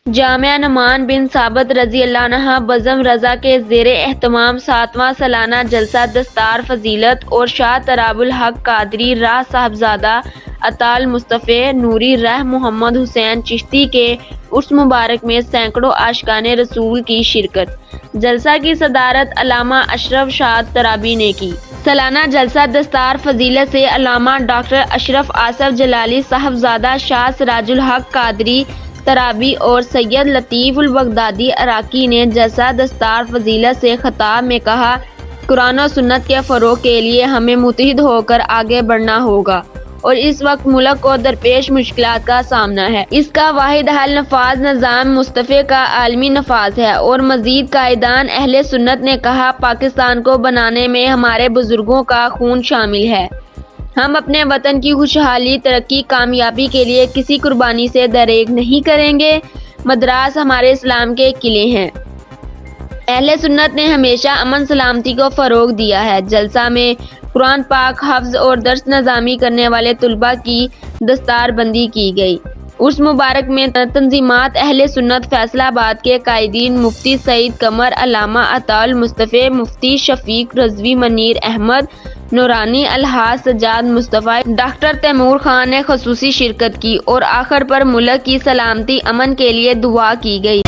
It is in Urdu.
جامعہ نعمان بن ثابت رضی اللہ عنہ بزم رضا کے زیر اہتمام 7واں سالانہ جلسہ دستار فضیلت اور شاہ تراب الحق قادری راہ صاحبزادہ عطا المصطفی نوری رہ محمد حسین چشتی کے عرس مبارک میں سینکڑوں عاشقان رسول کی شرکت۔ جلسہ کی صدارت علامہ اشرف شاد ترابی نے کی۔ سالانہ جلسہ دستار فضیلت سے علامہ ڈاکٹر اشرف آصف جلالی صاحبزادہ شاہ سراج الحق قادری ترابی اور سید لطیف البغدادی عراقی نے جلسہ دستار فضیلت سے خطاب میں کہا، قرآن و سنت کے فروغ کے لیے ہمیں متحد ہو کر آگے بڑھنا ہوگا اور اس وقت ملک کو درپیش مشکلات کا سامنا ہے۔ اس کا واحد حل نفاذ نظام مصطفی کا عالمی نفاذ ہے۔ اور مزید قائدان اہل سنت نے کہا، پاکستان کو بنانے میں ہمارے بزرگوں کا خون شامل ہے۔ ہم اپنے وطن کی خوشحالی، ترقی، کامیابی کے لیے کسی قربانی سے دریغ نہیں کریں گے۔ مدراس ہمارے اسلام کے قلعے ہیں۔ اہل سنت نے ہمیشہ امن سلامتی کو فروغ دیا ہے۔ جلسہ میں قرآن پاک حفظ اور درس نظامی کرنے والے طلباء کی دستار بندی کی گئی۔ عرس مبارک میں تنظیمات اہل سنت فیصل آباد کے قائدین مفتی سعید قمر، علامہ عطا المصطفی، مفتی شفیق رضوی، منیر احمد نورانی، الحاج سجاد مصطفی، ڈاکٹر تیمور خان نے خصوصی شرکت کی اور آخر پر ملک کی سلامتی امن کے لیے دعا کی گئی۔